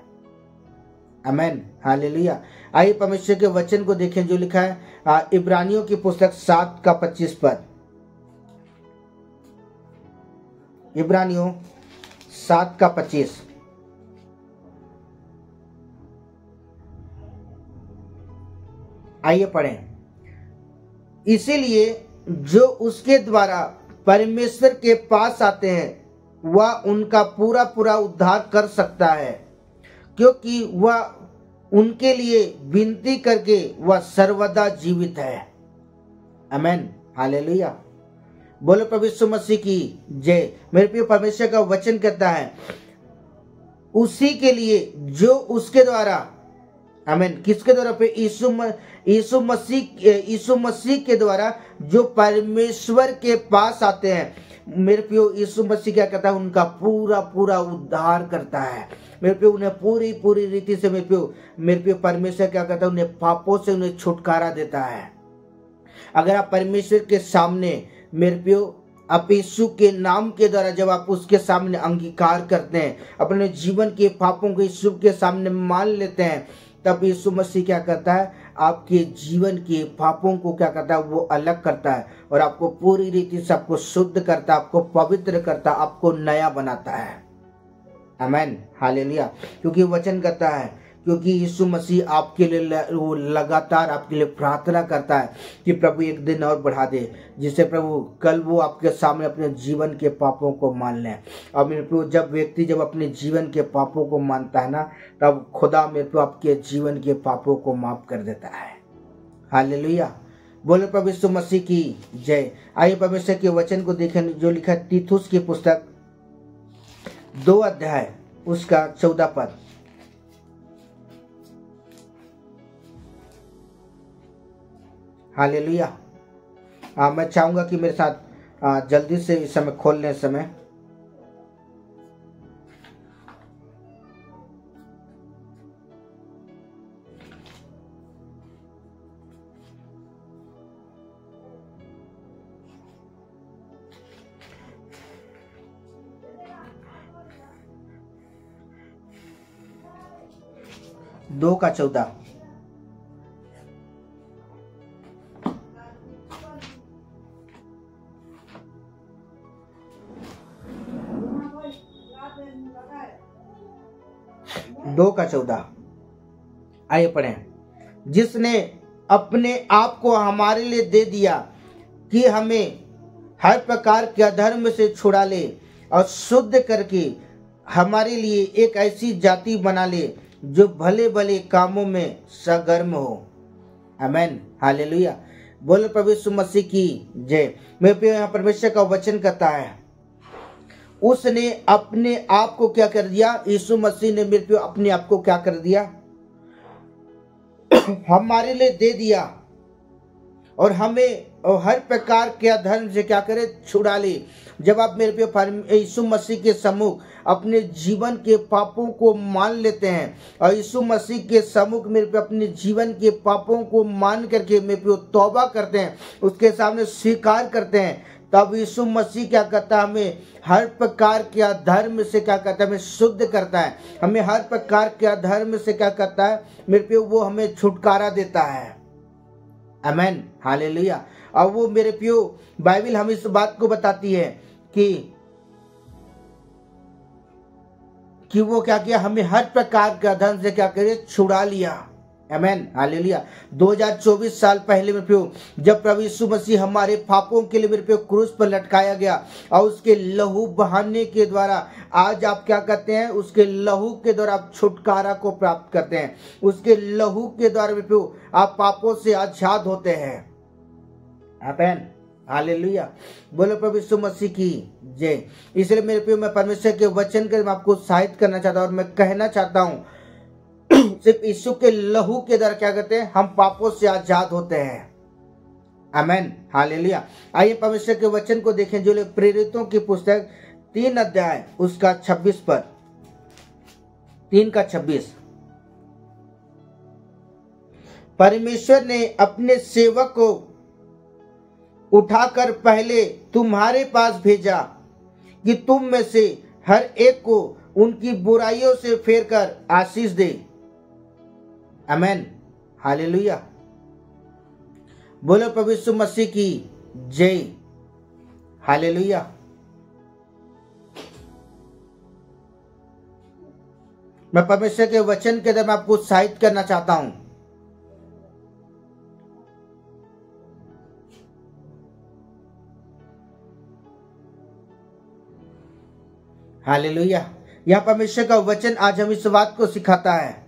आमेन, हालेलुया। आइए परमेश्वर के वचन को देखें जो लिखा है इब्रानियों की पुस्तक 7 का 25 पद। इब्रानियों 7 का 25। आइए पढ़ें। इसीलिए जो उसके द्वारा परमेश्वर के पास आते हैं वह उनका पूरा पूरा उद्धार कर सकता है, क्योंकि वह उनके लिए विनती करके वह सर्वदा जीवित है। आमेन, हालेलुया। बोलो प्रभु यीशु मसीह की जय। मेरे प्रिय परमेश्वर का वचन कहता है उसी के लिए जो उसके द्वारा, आमेन, किसके द्वारा? पे यीशु मसीह के द्वारा जो परमेश्वर के पास आते हैं। मेरे प्रियो यीशु मसीह क्या करता है, उनका पूरा पूरा उद्धार करता है। मेरे प्रियो उन्हें पूरी रीति से मेरे प्रियो परमेश्वर क्या करता है, उन्हें पापों से उन्हें छुटकारा देता है। अगर आप परमेश्वर के सामने मेरे प्रियो आप यीशु के नाम के द्वारा जब आप उसके सामने अंगीकार करते हैं, अपने जीवन के पापों को यीशु के सामने मान लेते हैं, तब यीशु मसीह क्या करता है, आपके जीवन के पापों को क्या करता है, वो अलग करता है और आपको पूरी रीति से आपको शुद्ध करता है, आपको पवित्र करता है, आपको नया बनाता है। आमेन, हालेलुया। क्योंकि वचन कहता है, क्योंकि यीशु मसीह आपके लिए वो लगातार आपके लिए प्रार्थना करता है कि प्रभु एक दिन और बढ़ा दे, जिससे प्रभु कल वो आपके सामने अपने जीवन के पापों को मान लें। और मेरे प्रभु जब व्यक्ति जब अपने जीवन के पापों को मानता है ना, तब खुदा मेरे प्रभु आपके जीवन के पापों को माफ कर देता है। हालेलुया, बोले प्रभु यीशु मसीह की जय। आइए परमेश्वर के वचन को देखें जो लिखा है तीतुस की पुस्तक 2 अध्याय उसका 14 पद। हालेलुया। मैं चाहूंगा कि मेरे साथ जल्दी से इस समय खोल लें समय। दो का 14। दो का 14। आइए पढ़ें। जिसने अपने आप को हमारे लिए दे दिया कि हमें हर प्रकार के अधर्म से छुड़ा ले और शुद्ध करके हमारे लिए एक ऐसी जाति बना ले जो भले भले कामों में सरगर्म हो। आमेन, हालेलुया। बोले प्रभु यीशु मसीह की जय। मेरे प्रिय, यहाँ परमेश्वर का वचन कहता है उसने अपने आप को क्या कर दिया, यीशु मसीह ने मेरे प्रिय अपने आप को क्या कर दिया, हमारे लिए दे दिया और हमें और हर प्रकार के अधर्म से क्या करे, छुड़ा ले। जब आप मेरे प्रिय यीशु मसीह के सम्मुख अपने जीवन के पापों को मान लेते हैं और यीशु मसीह के सम्मुख मेरे प्रिय अपने जीवन के पापों को मान करके मेरे प्रिय तौबा करते हैं, उसके सामने स्वीकार करते हैं, तब यीशु मसीह क्या करता है, हमें हर प्रकार के अधर्म से क्या करता है, हमें शुद्ध करता है। हमें हर प्रकार के अधर्म से क्या करता है मेरे प्रिय, वो हमें छुटकारा देता है। आमेन, हालेलुया। और वो मेरे प्रियो बाइबल हमें इस बात को बताती है कि वो क्या किया, हमें हर प्रकार के अधर्म से क्या करे, छुड़ा लिया। आमेन, हालेलुया। 2024 साल पहले मेरे प्रियो जब प्रभु यीशु मसीह हमारे पापों के लिए मेरे प्रियो क्रूस पर लटकाया गया और उसके लहू बहाने के द्वारा आज आप क्या करते हैं, उसके लहू के द्वारा आप छुटकारा को प्राप्त करते हैं। उसके लहू के द्वारा मेरे प्रियो आप पापों से आजाद होते हैं। आमेन, हालेलुया। बोलो प्रभु यीशु मसीह की जय। इसलिए मेरे प्रियो मैं परमेश्वर के वचन के मैं आपको उत्साहित करना चाहता हूं और मैं कहना चाहता हूं सिर्फ यीशु के लहू के द्वारा क्या करते हैं, हम पापों से आजाद होते हैं। आमेन, हालेलुया। आइए परमेश्वर के वचन को देखें जो प्रेरितों की पुस्तक 3 अध्याय उसका 26 पद। 3 का 26। परमेश्वर ने अपने सेवक को उठाकर पहले तुम्हारे पास भेजा कि तुम में से हर एक को उनकी बुराइयों से फेर कर आशीष दे। आमेन, हालेलुया। बोलो प्रभु यीशु मसीह की जय। हालेलुया। मैं परमेश्वर के वचन के द्वारा आपको उत्साहित करना चाहता हूं। हालेलुया। यह परमेश्वर का वचन आज हम इस बात को सिखाता है।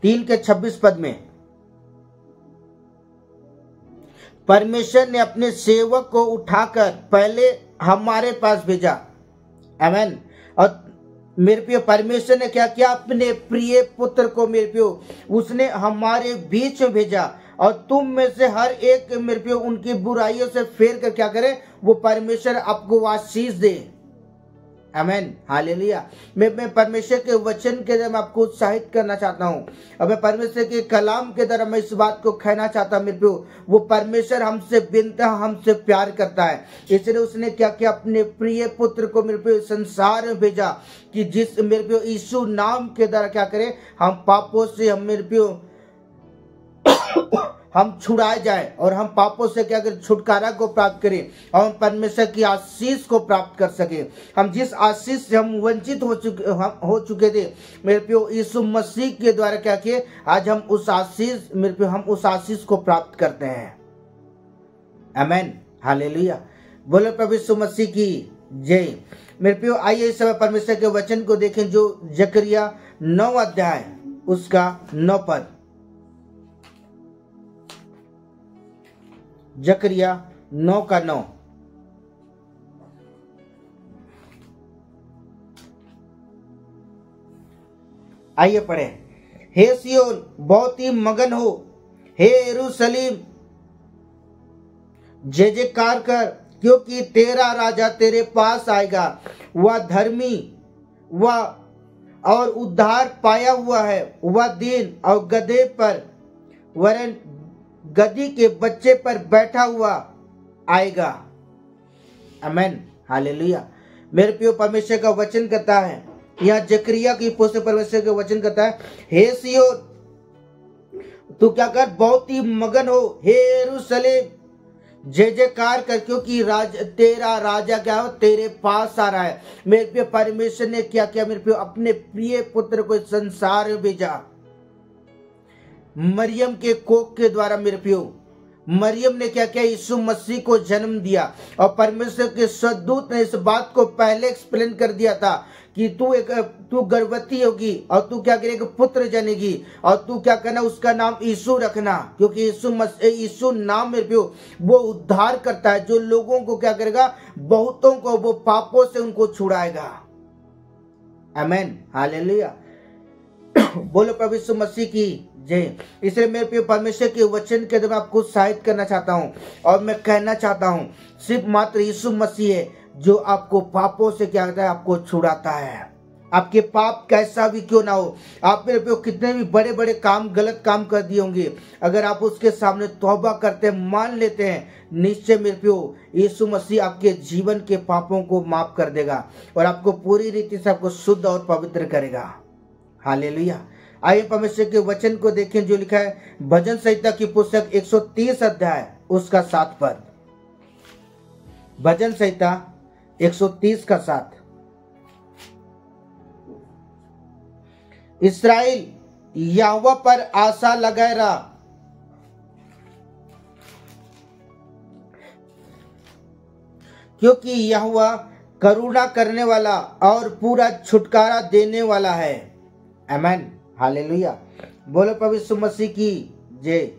3 के 26 पद में परमेश्वर ने अपने सेवक को उठाकर पहले हमारे पास भेजा। आमेन। और मेरे प्रिय परमेश्वर ने क्या किया, अपने प्रिय पुत्र को मेरे प्रिय उसने हमारे बीच में भेजा और तुम में से हर एक मेरे प्रिय उनकी बुराइयों से फेर कर क्या करे, वो परमेश्वर आपको आशीष दे। आमेन, हालेलुया। मैं परमेश्वर के वचन के द्वारा मैं आपको उत्साहित करना चाहता हूँ और मैं परमेश्वर के कलाम के द्वारा मैं इस बात को कहना चाहता हूँ मेरे प्रियो, वो परमेश्वर हमसे बिनता हमसे प्यार करता है। इसलिए उसने क्या किया, अपने प्रिय पुत्र को मेरे प्रियो संसार में भेजा कि जिस मेरे प्रियो यीशु नाम के द्वारा क्या करे, हम पापों से हम मेरे प्रियो हम छुड़ाए जाए और हम पापों से क्या करें, छुटकारा को प्राप्त करें और हम परमेश्वर की आशीष को प्राप्त कर सके। हम जिस आशीष से हम वंचित हो चुके थे मेरे प्रियो, यीशु मसीह के द्वारा क्या किए, आज हम उस आशीष मेरे प्रियो, हम उस आशीष को प्राप्त करते हैं। आमेन, हालेलुया। बोलो प्रभु यीशु मसीह की जय। मेरे प्रियो, आइए इस समय परमेश्वर के वचन को देखें जो जकरिया 9 अध्याय उसका 9 पद। जकरिया 9 का 9। आइए पढ़े। हे सियोन बहुत ही मगन हो, हे यरूशलेम जय जयकार कर, क्योंकि तेरा राजा तेरे पास आएगा। वह धर्मी वह और उद्धार पाया हुआ है। वह दीन और गधे पर वरन गधी के बच्चे पर बैठा हुआ आएगा। आमेन, हालेलुया। मेरे प्रिय, परमेश्वर का वचन कहता है, यहाँ जकरिया की पुस्तक परमेश्वर का वचन कहता है, हे सियोन तू क्या कर, बहुत ही मगन हो, हे यरूशलेम जय जयकार कर, क्योंकि तेरा राजा क्या हो, तेरे पास आ रहा है। मेरे प्रिय, परमेश्वर ने क्या किया मेरे प्रिय, अपने प्रिय पुत्र को संसार में भेजा मरियम के कोख के द्वारा। मेरे प्रियो, मरियम ने क्या किया, यीशु मसीह को जन्म दिया और परमेश्वर के सद्दूत ने इस बात को पहले एक्सप्लेन कर दिया था कि तू गर्भवती होगी और तू क्या करेगी, पुत्र जनेगी और तू क्या करना, उसका नाम यीशु रखना, क्योंकि यीशु नाम मेरे प्रियो वो उद्धार करता है, जो लोगों को क्या करेगा, बहुतों को वो पापों से उनको छुड़ाएगा। आमेन, हालेलुया। बोलो प्रभु यीशु मसीह की जय। इसलिए मेरे प्रिय, परमेश्वर के वचन के द्वारा आपको उत्साहित करना चाहता हूं और मैं कहना चाहता हूं, सिर्फ मात्र यीशु मसीह है जो आपको पापों से क्या करता है, आपको छुड़ाता है। आपके पाप कैसा भी क्यों ना हो, आप मेरे प्रिय कितने भी बड़े बड़े काम, गलत काम कर दिए होंगे, अगर आप उसके सामने तौबा करते मान लेते हैं, निश्चय मेरे प्रिय यीशु मसीह आपके जीवन के पापों को माफ कर देगा और आपको पूरी रीति से आपको शुद्ध और पवित्र करेगा। हालेलुया। आइए परमेश्वर के वचन को देखें जो लिखा है भजन संहिता की पुस्तक 130 अध्याय उसका 7 पद। भजन संहिता 130 का 7। इस्राएल यहोवा पर आशा लगाए रहा, क्योंकि यहोवा करुणा करने वाला और पूरा छुटकारा देने वाला है। आमेन, हालेलुया। बोलो प्रभु यीशु मसीह की जय।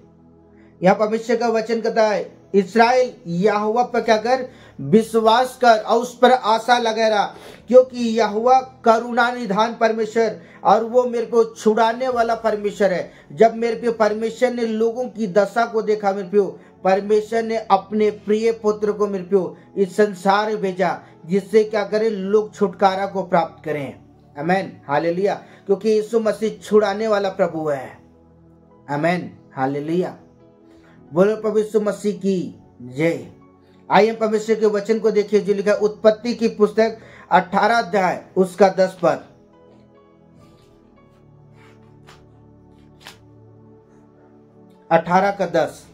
यहाँ परमेश्वर का वचन कहता है, इस्राएल यहोवा पर क्या कर, विश्वास कर और उस पर आशा लगाए रहा, क्योंकि यहोवा करुणा निधान परमेश्वर और वो मेरे को छुड़ाने वाला परमेश्वर है। जब मेरे पे परमेश्वर ने लोगों की दशा को देखा मेरे पे, परमेश्वर ने अपने प्रिय पुत्र को मेरे पे इस संसार में भेजा, जिससे क्या करें, लोग छुटकारा को प्राप्त करें। आमेन, हालेलुया। क्योंकि यीशु मसीह छुड़ाने वाला प्रभु है। आमेन, हालेलुया। बोलो प्रभु यीशु मसीह की जय। आइए परमेश्वर के वचन को देखिए जो लिखा है उत्पत्ति की पुस्तक 18 अध्याय उसका 10 पद। अठारह का 10।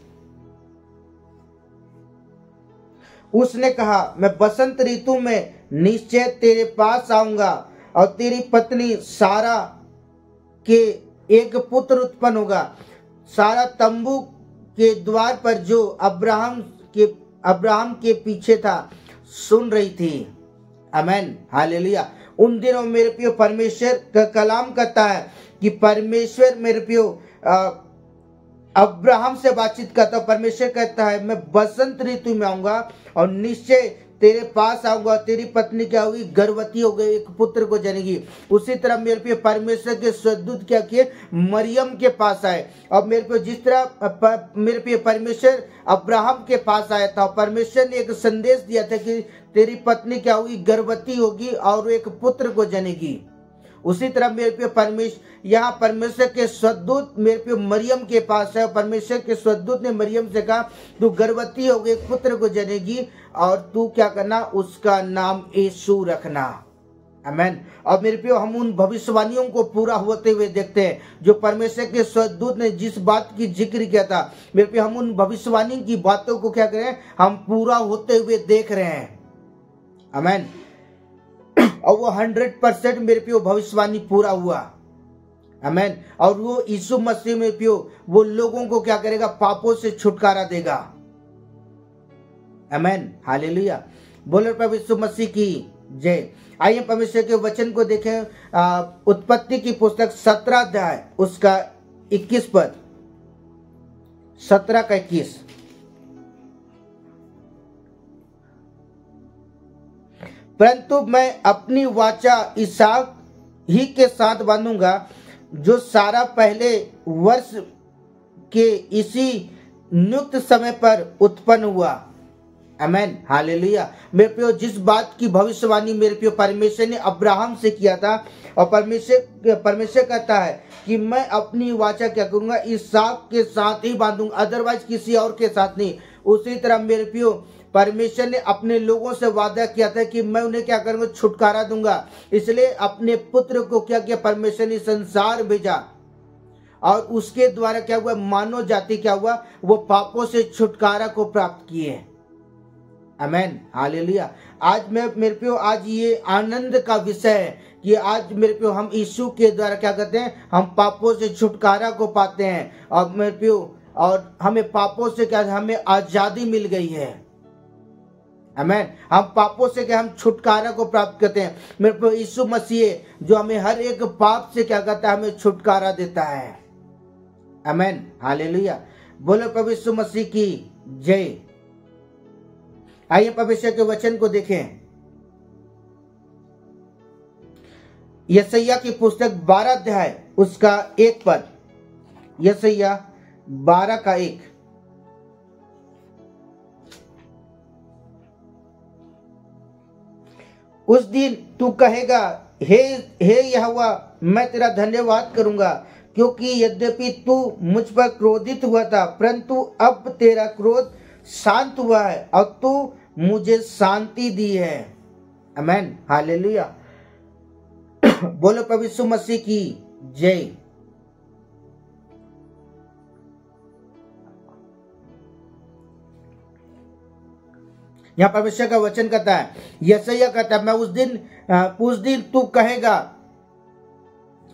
उसने कहा, मैं बसंत ऋतु में निश्चय तेरे पास आऊंगा और तेरी पत्नी सारा के एक पुत्र उत्पन्न होगा। सारा तंबू के द्वार पर जो अब्राहम के पीछे था सुन रही थी। आमेन, हालेलुया। उन दिनों मेरे प्रिय परमेश्वर का कलाम कहता है कि परमेश्वर मेरे प्रिय अब्राहम से बातचीत करता, परमेश्वर कहता है मैं बसंत ऋतु में आऊंगा और निश्चय तेरे पास आऊंगा, तेरी पत्नी क्या होगी, गर्भवती हो गई, एक पुत्र को जनेगी। उसी तरह मेरे पे परमेश्वर के स्वर्गदूत क्या किए, मरियम के पास आए और मेरे पे जिस तरह मेरे पे परमेश्वर अब्राहम के पास आया था, परमेश्वर ने एक संदेश दिया था कि तेरी पत्नी क्या होगी, गर्भवती होगी और एक पुत्र को जनेगी। उसी तरह मेरे पे यहाँ परमेश्वर के स्वर्गदूत मेरे पे मरियम के पास है। परमेश्वर के स्वर्गदूत ने मरियम से कहा, तू गर्भवती हो गई, पुत्र को जनेगी और तू क्या करना, उसका नाम यीशु रखना। आमेन। और मेरे प्रियो हम उन भविष्यवाणियों को पूरा होते हुए देखते हैं जो परमेश्वर के स्वर्गदूत ने जिस बात की जिक्र किया था। मेरे प्रियो हम उन भविष्यवाणी की बातों को क्या करें, हम पूरा होते हुए देख रहे हैं। आमेन। और वो 100% मेरे प्रियो भविष्यवाणी पूरा हुआ। आमेन। और वो यीशु मसीह में प्रियो वो लोगों को क्या करेगा, पापों से छुटकारा देगा। आमेन, हालेलुया। बोलो प्रभु यीशु मसीह की जय। आइए परमेश्वर के वचन को देखें। उत्पत्ति की पुस्तक 17 अध्याय उसका 21 पद, 17 का 21। परंतु मैं अपनी वाचा इसहाक ही के साथ बांधूंगा जो सारा पहले वर्ष के इसी नियुक्त समय पर उत्पन्न हुआ। आमेन, हालेलुया। मेरे प्रियो जिस बात की भविष्यवाणी मेरे प्रियो परमेश्वर ने अब्राहम से किया था, और परमेश्वर कहता है कि मैं अपनी वाचा क्या करूंगा, इसहाक के साथ ही बांधूंगा, अदरवाइज किसी और के साथ नहीं। उसी तरह मेरे प्रियो परमेश्वर ने अपने लोगों से वादा किया था कि मैं उन्हें क्या करूंगा, छुटकारा दूंगा। इसलिए अपने पुत्र को क्या किया, परमेश्वर ने संसार भेजा, और उसके द्वारा क्या हुआ, मानव जाति क्या हुआ, वो पापों से छुटकारा को प्राप्त किए। आमेन, हालेलुया। आज मेरे प्रियो आज ये आनंद का विषय है कि आज मेरे प्रियो हम यीशु के द्वारा क्या करते हैं, हम पापों से छुटकारा को पाते हैं। और मेरे प्रियो और हमें पापों से क्या, हमें आजादी मिल गई है। आमेन। हम पापों से क्या, हम छुटकारा को प्राप्त करते हैं। मेरे प्रियो यीशु मसीह जो हमें हर एक पाप से क्या करता है, हमें छुटकारा देता है। आमेन, हालेलुया। बोलो प्रभु यीशु मसीह की जय। आइए परमेश्वर के वचन को देखें। यशायाह की पुस्तक 12 अध्याय उसका 1 पद, यशायाह 12 का 1। उस दिन तू कहेगा, हे यहोवा, मैं तेरा धन्यवाद करूंगा, क्योंकि यद्यपि तू मुझ पर क्रोधित हुआ था, परंतु अब तेरा क्रोध शांत हुआ है और तू मुझे शांति दी है। आमेन, हालेलुया। बोलो प्रभु यीशु मसीह की जय। यहाँ परमेश्वर का वचन कहता है, यशायाह कहता है, मैं उस दिन तू कहेगा,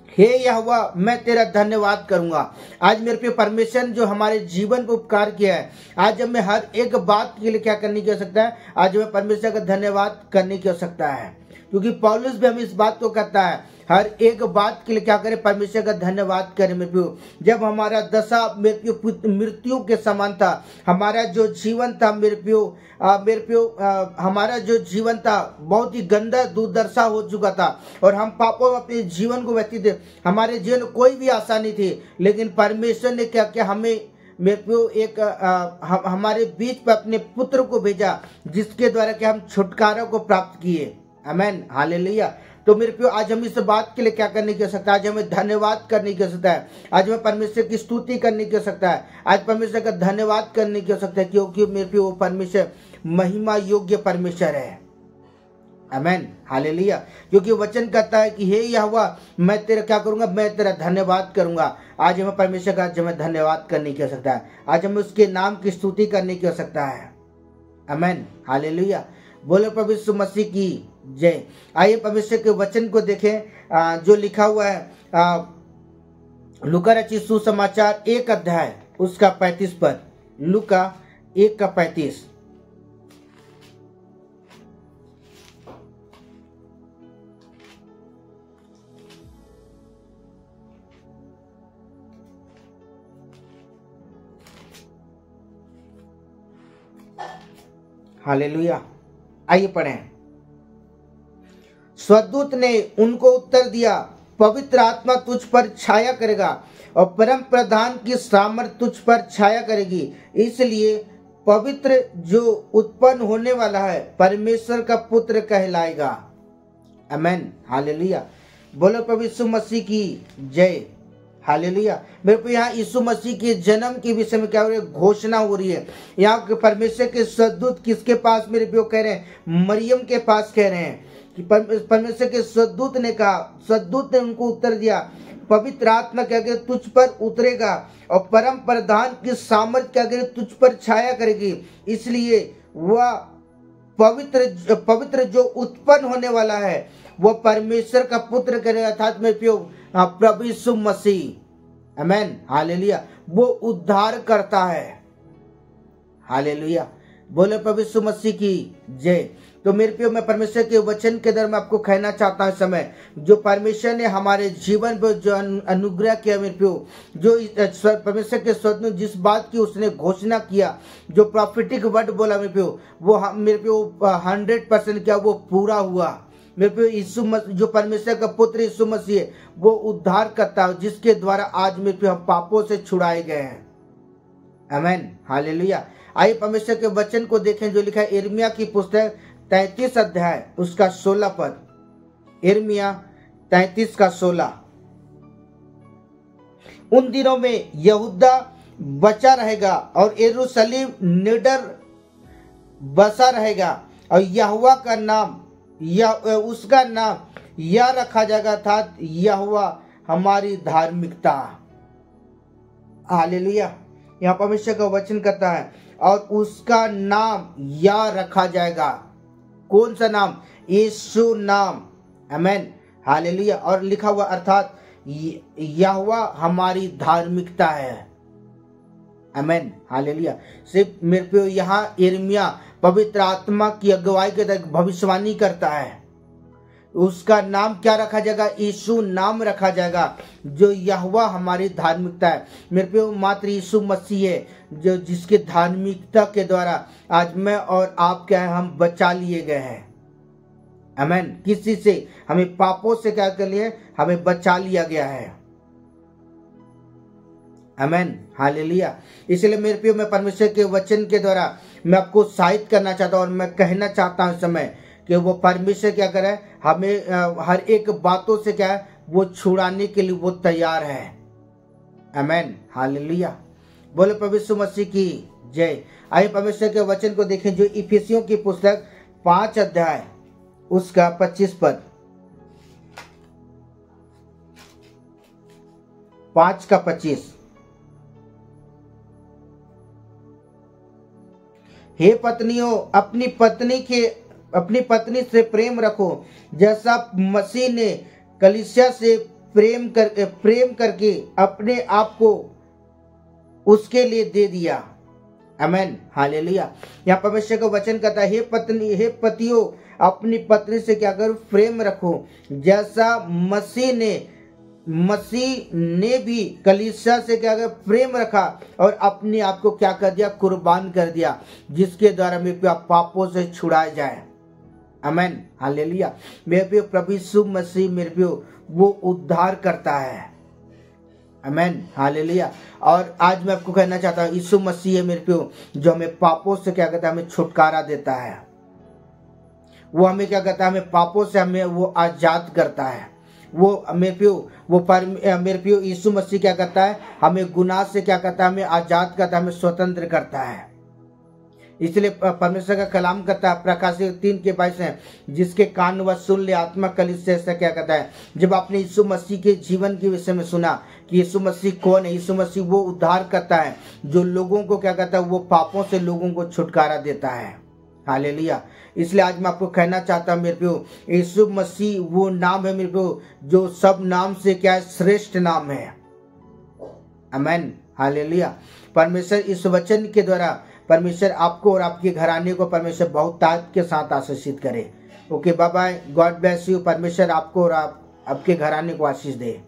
हे यहोवा, मैं तेरा धन्यवाद करूंगा। आज मेरे पे परमेश्वर जो हमारे जीवन पर उपकार किया है, आज हमें हर एक बात के लिए क्या करने की आवश्यकता है, आज हमें परमेश्वर का धन्यवाद करने की आवश्यकता है। क्योंकि पौलुस भी हमें इस बात को कहता है, हर एक बात के लिए क्या करें, परमेश्वर का धन्यवाद करें। मेरे प्रियो जब हमारा दशा मेरे प्रियो मृत्यु के समान था, हमारा जो जीवन था मेरे प्रियो हमारा जो जीवन था बहुत ही गंदा दुर्दशा हो चुका था, और हम पापों में अपने जीवन को व्यतीत थे। हमारे जीवन में कोई भी आशा नहीं थी, लेकिन परमेश्वर ने क्या किया, हमें मेरे प्रियो एक हमारे बीच पर अपने पुत्र को भेजा, जिसके द्वारा कि हम छुटकारा को प्राप्त किए। आमेन, हालेलुया। तो मेरे प्रियो आज हम इस बात के लिए क्या करने की आवश्यकता है, आज हमें धन्यवाद करने की आवश्यकता है। आज हमें परमेश्वर की स्तुति करने की आवश्यकता है। आज परमेश्वर का धन्यवाद करने की आवश्यकता है, क्योंकि मेरे प्रियो वो परमेश्वर महिमा योग्य परमेश्वर है। आमेन, हालेलुया। क्योंकि वचन कहता है कि हे यहोवा, मैं तेरा क्या करूंगा, मैं तेरा धन्यवाद करूंगा। आज हमें परमेश्वर का हमें धन्यवाद करने की आवश्यकता है। आज हमें उसके नाम की स्तुति करने की आवश्यकता है। आमेन, हालेलुया। बोलो प्रभु यीशु मसीह की जय। आइए परमेश्वर के वचन को देखें जो लिखा हुआ है लूका रचित सुसमाचार 1 अध्याय उसका 35 पद, लूका 1 का 35। हालेलुया। आइए पढ़ें। स्वदूत ने उनको उत्तर दिया, पवित्र आत्मा तुझ पर छाया करेगा और परम प्रधान की सामर्थ तुझ पर छाया करेगी, इसलिए पवित्र जो उत्पन्न होने वाला है परमेश्वर का पुत्र कहलाएगा। आमेन, हालेलुया। बोलो प्रभु यीशु मसीह की जय। हालेलुया। मेरे को यहाँ यीशु मसीह के जन्म के विषय में क्या हो रही है, घोषणा हो रही है। यहाँ परमेश्वर के सद्दूत किसके पास मेरे प्यो कह रहे हैं, मरियम के पास कह रहे हैं कि परमेश्वर के सद्दूत ने कहा, सद्दूत ने उनको उत्तर दिया, पवित्र आत्मा क्या करे तुझ पर उतरेगा और परम प्रधान की सामर्थ क्या करे तुझ पर छाया करेगी, इसलिए वह पवित्र जो उत्पन्न होने वाला है वो परमेश्वर का पुत्र करे, अर्थात में प्यो प्रभु यीशु मसीह, आमेन, हालेलुया, वो उद्धार करता है। हालेलुया, बोले प्रभु यीशु मसीह की जय। तो मेरे प्यो, मैं परमेश्वर के वचन के द्वारा मैं आपको कहना चाहता हूं इस समय, जो परमेश्वर ने हमारे जीवन पर जो अनुग्रह किया मेरे प्यो, जो परमेश्वर के स्वर्ग में जिस बात की उसने घोषणा किया, जो प्रॉफिटिक वर्ड बोला मेरे प्यो, वो मेरे प्यो 100% क्या वो पूरा हुआ। मेरे प्यो, यीशु मसीह जो परमेश्वर का पुत्र यीशु मसीह है वो उद्धार करता है, जिसके द्वारा आज मेरे प्यो हम पापों से छुड़ाए गए हैं। आमेन, हालेलुया। आइए परमेश्वर के वचन को देखें जो लिखा है यिर्मयाह की पुस्तक 33 अध्याय उसका 16 पद। यिर्मयाह 33 का 16। उन दिनों में यहूदा बचा रहेगा और यरूशलेम निडर बसा रहेगा और यहोवा का नाम उसका नाम यह रखा जाएगा था, यहोवा हमारी धार्मिकता। हालेलुया। यहाँ परमेश्वर का वचन करता है और उसका नाम या रखा जाएगा। कौन सा नाम? यीशु नाम। आमेन, हालेलुया। और लिखा हुआ अर्थात यहोवा हमारी धार्मिकता है। आमेन, हालेलुया। सिर्फ मेरे पे यहाँ यिर्मयाह पवित्र आत्मा की अगुवाई के तहत भविष्यवाणी करता है। उसका नाम क्या रखा जाएगा? यीशु नाम रखा जाएगा, जो यहोवा हमारी धार्मिकता है। मेरे पे मात्र यीशु मसीह है जो जिसके धार्मिकता के द्वारा आज मैं और आप क्या है, हम बचा लिए गए हैं। आमेन। किसी से हमें पापों से क्या कर लिए, हमें बचा लिया गया है। आमेन, हालेलुया। इसलिए मेरे प्रिय, मैं परमेश्वर के वचन के द्वारा मैं आपको उत्साहित करना चाहता हूँ और मैं कहना चाहता हूँ इस समय कि वो परमेश्वर क्या करे, हमें हर एक बातों से क्या है वो छुड़ाने के लिए वो तैयार है। आमेन, हालेलुया। बोले प्रभु यीशु मसीह की जय। आइए परमेश्वर के वचन को देखें जो इफिसियों की पुस्तक 5 अध्याय उसका 25 पद। 5 का 25। हे पत्नियों, अपनी पत्नी से प्रेम रखो, जैसा मसीह ने कलीसिया से प्रेम करके अपने आप को उसके लिए दे दिया। आमेन, हालेलुया। यहाँ परमेश्वर का वचन कहता है, हे पतियों, अपनी पत्नी से क्या करो, प्रेम रखो, जैसा मसीह ने भी कलीसिया से क्या कर प्रेम रखा और अपने आप को क्या कर दिया, कुर्बान कर दिया, जिसके द्वारा मेरे पे पापों से छुड़ाए जाए। आमेन, हालेलुया। मेरे पे प्रभु यीशु मसीह मेरे पे वो उद्धार करता है। आमेन, हालेलुया। और आज मैं आपको कहना चाहता हूँ, यीशु मसीह है मेरे पे जो हमें पापों से क्या कहता है, हमें छुटकारा देता है। वो हमें क्या कहता है, हमें पापों से हमें वो आजाद करता है। वो मेरे प्यो यीशु मसीह क्या करता है, हमें गुनाह से क्या करता है, हमें आजाद करता है, हमें स्वतंत्र करता है। इसलिए परमेश्वर का कलाम करता है प्रकाशित 3 के 22 है, जिसके कान व सुन ले आत्मा कलीसिया से क्या कहता है। जब आपने यीशु मसीह के जीवन के विषय में सुना कि यीशु मसीह कौन है, यीशु मसीह वो उद्धार करता है जो लोगों को क्या कहता है, वो पापों से लोगों को छुटकारा देता है। हालेलुया। इसलिए आज मैं आपको कहना चाहता हूँ मेरे प्यो, यीशु मसीह वो नाम है मेरे प्यो जो सब नाम से क्या है, श्रेष्ठ नाम है। आमेन, हालेलुया। परमेश्वर इस वचन के द्वारा परमेश्वर आपको और आपके घराने को परमेश्वर बहुत ताकत के साथ आशीषित करे। Okay, bye bye, God bless you. परमेश्वर आपको और आपके घराने को आशीष दे।